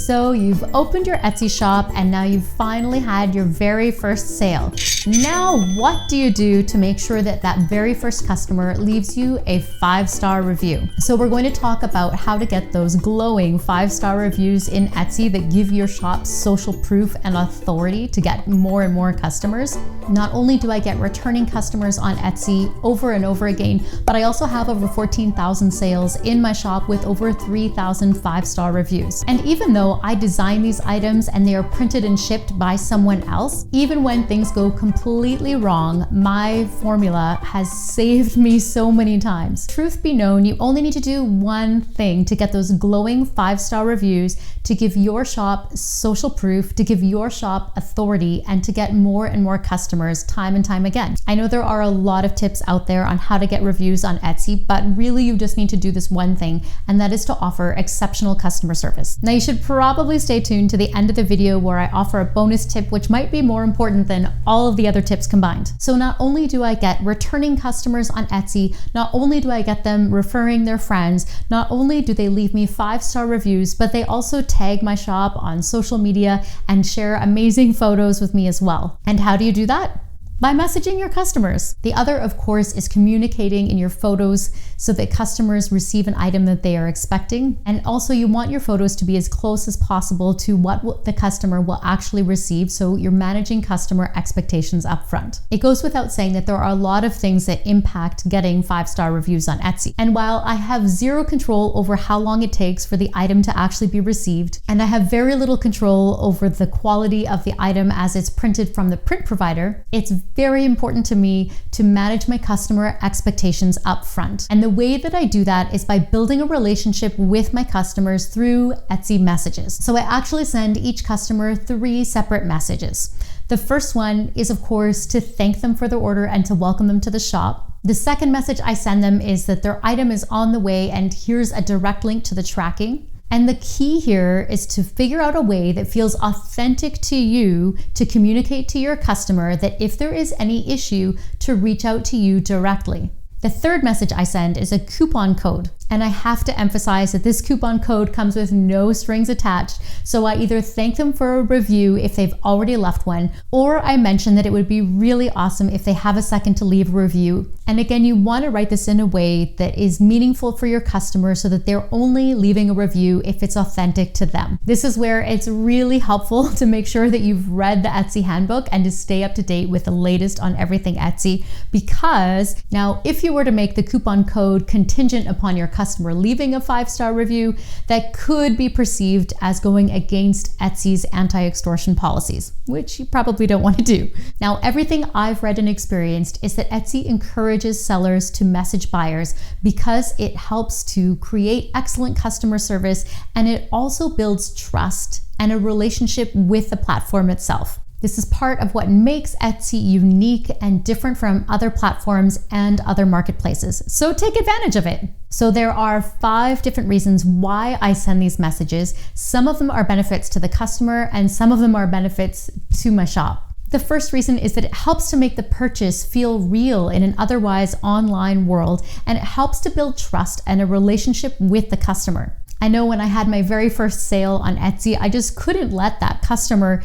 So you've opened your Etsy shop and now you've finally had your very first sale. Now what do you do to make sure that that very first customer leaves you a 5-star review? So we're going to talk about how to get those glowing 5-star reviews in Etsy that give your shop social proof and authority to get more and more customers. Not only do I get returning customers on Etsy over and over again, but I also have over 14,000 sales in my shop with over 3,000 5-star reviews. And even though I design these items and they are printed and shipped by someone else, even when things go completely wrong, my formula has saved me so many times. Truth be known, you only need to do one thing to get those glowing 5-star reviews, to give your shop social proof, to give your shop authority, and to get more and more customers time and time again. I know there are a lot of tips out there on how to get reviews on Etsy, but really you just need to do this one thing, and that is to offer exceptional customer service. Now you should probably stay tuned to the end of the video where I offer a bonus tip which might be more important than all of the other tips combined. So not only do I get returning customers on Etsy, not only do I get them referring their friends, not only do they leave me 5-star reviews, but they also tag my shop on social media and share amazing photos with me as well. And how do you do that? By messaging your customers. The other, of course, is communicating in your photos so that customers receive an item that they are expecting. And also you want your photos to be as close as possible to what the customer will actually receive, so you're managing customer expectations up front. It goes without saying that there are a lot of things that impact getting 5-star reviews on Etsy. And while I have zero control over how long it takes for the item to actually be received, and I have very little control over the quality of the item as it's printed from the print provider, it's very important to me to manage my customer expectations up front. And the way that I do that is by building a relationship with my customers through Etsy messages. So I actually send each customer 3 separate messages. The first one is, of course, to thank them for their order and to welcome them to the shop. The second message I send them is that their item is on the way and here's a direct link to the tracking. And the key here is to figure out a way that feels authentic to you to communicate to your customer that if there is any issue, to reach out to you directly. The third message I send is a coupon code. And I have to emphasize that this coupon code comes with no strings attached. So I either thank them for a review if they've already left one, or I mention that it would be really awesome if they have a second to leave a review. And again, you want to write this in a way that is meaningful for your customer so that they're only leaving a review if it's authentic to them. This is where it's really helpful to make sure that you've read the Etsy handbook and to stay up to date with the latest on everything Etsy, because now if you were to make the coupon code contingent upon your customer leaving a 5-star review, that could be perceived as going against Etsy's anti-extortion policies, which you probably don't want to do. Now, everything I've read and experienced is that Etsy encourages sellers to message buyers because it helps to create excellent customer service, and it also builds trust and a relationship with the platform itself. This is part of what makes Etsy unique and different from other platforms and other marketplaces. So take advantage of it. So there are 5 different reasons why I send these messages. Some of them are benefits to the customer and some of them are benefits to my shop. The first reason is that it helps to make the purchase feel real in an otherwise online world, and it helps to build trust and a relationship with the customer. I know when I had my very first sale on Etsy, I just couldn't let that customer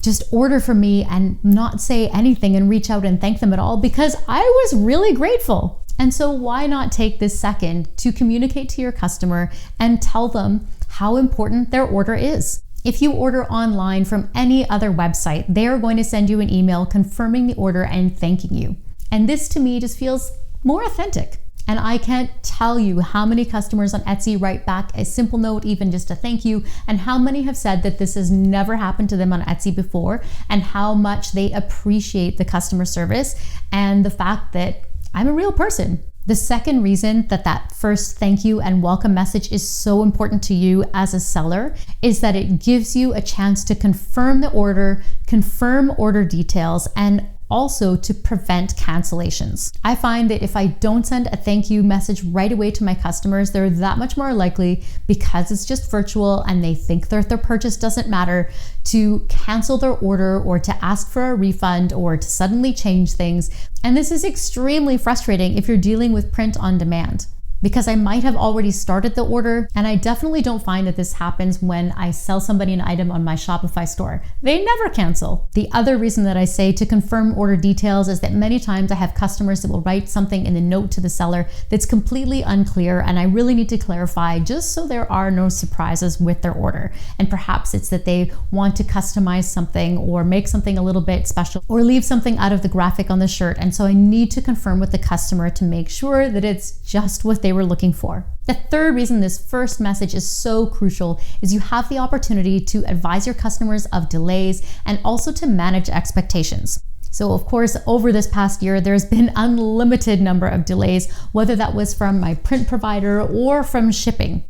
just order from me and not say anything and reach out and thank them at all, because I was really grateful. And so why not take this second to communicate to your customer and tell them how important their order is? If you order online from any other website, they're going to send you an email confirming the order and thanking you. And this to me just feels more authentic. And I can't tell you how many customers on Etsy write back a simple note, even just a thank you, and how many have said that this has never happened to them on Etsy before, and how much they appreciate the customer service and the fact that I'm a real person. The second reason that first thank you and welcome message is so important to you as a seller is that it gives you a chance to confirm the order, confirm order details, and also to prevent cancellations. I find that if I don't send a thank you message right away to my customers, they're that much more likely, because it's just virtual and they think their purchase doesn't matter, to cancel their order or to ask for a refund or to suddenly change things. And this is extremely frustrating if you're dealing with print on demand. because I might have already started the order, and I definitely don't find that this happens when I sell somebody an item on my Shopify store. They never cancel. The other reason that I say to confirm order details is that many times I have customers that will write something in the note to the seller that's completely unclear, and I really need to clarify just so there are no surprises with their order. And perhaps it's that they want to customize something or make something a little bit special or leave something out of the graphic on the shirt, and so I need to confirm with the customer to make sure that it's just what they were looking for. The third reason this first message is so crucial is you have the opportunity to advise your customers of delays and also to manage expectations. So of course, over this past year, there's been unlimited number of delays, whether that was from my print provider or from shipping,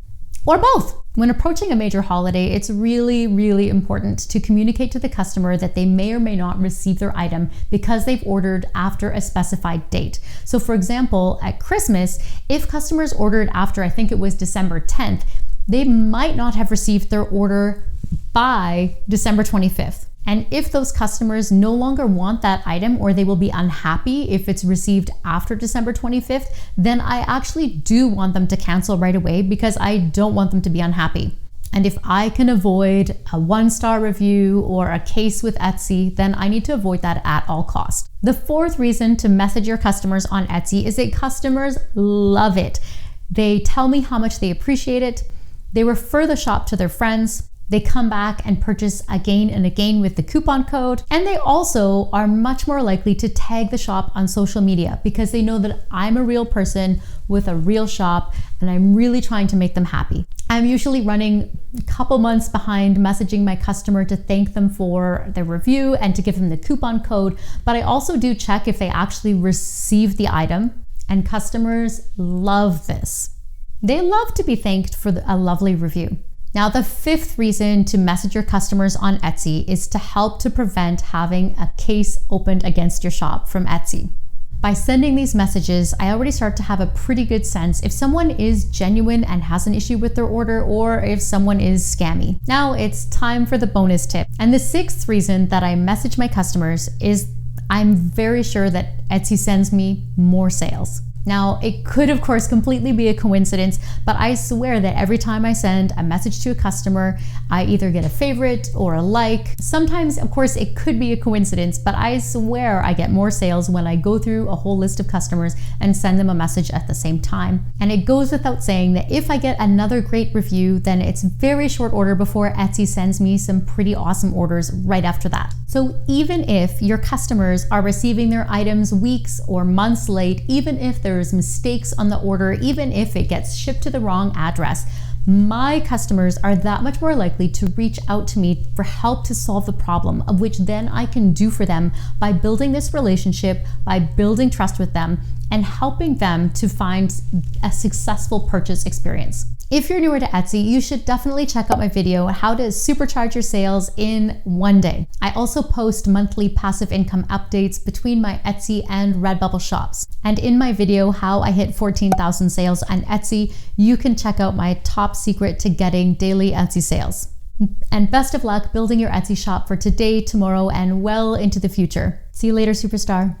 or both. When approaching a major holiday, it's really, really important to communicate to the customer that they may or may not receive their item because they've ordered after a specified date. So for example, at Christmas, if customers ordered after, I think it was December 10th, they might not have received their order by December 25th. And if those customers no longer want that item, or they will be unhappy if it's received after December 25th, then I actually do want them to cancel right away because I don't want them to be unhappy. And if I can avoid a 1-star review or a case with Etsy, then I need to avoid that at all costs. The fourth reason to message your customers on Etsy is that customers love it. They tell me how much they appreciate it. They refer the shop to their friends. They come back and purchase again and again with the coupon code. And they also are much more likely to tag the shop on social media because they know that I'm a real person with a real shop and I'm really trying to make them happy. I'm usually running a couple months behind messaging my customer to thank them for their review and to give them the coupon code, but I also do check if they actually received the item, and customers love this. They love to be thanked for a lovely review. Now, the fifth reason to message your customers on Etsy is to help to prevent having a case opened against your shop from Etsy. By sending these messages, I already start to have a pretty good sense if someone is genuine and has an issue with their order or if someone is scammy. Now it's time for the bonus tip. And the sixth reason that I message my customers is I'm very sure that Etsy sends me more sales. Now, it could, of course, completely be a coincidence, but I swear that every time I send a message to a customer, I either get a favorite or a like. Sometimes, of course, it could be a coincidence, but I swear I get more sales when I go through a whole list of customers and send them a message at the same time. And it goes without saying that if I get another great review, then it's very short order before Etsy sends me some pretty awesome orders right after that. So even if your customers are receiving their items weeks or months late, even if there's mistakes on the order, even if it gets shipped to the wrong address, my customers are that much more likely to reach out to me for help to solve the problem, of which then I can do for them by building this relationship, by building trust with them, and helping them to find a successful purchase experience. If you're newer to Etsy, you should definitely check out my video on how to supercharge your sales in one day. I also post monthly passive income updates between my Etsy and Redbubble shops. And in my video, how I hit 14,000 sales on Etsy, you can check out my top secret to getting daily Etsy sales. And best of luck building your Etsy shop for today, tomorrow, and well into the future. See you later, superstar.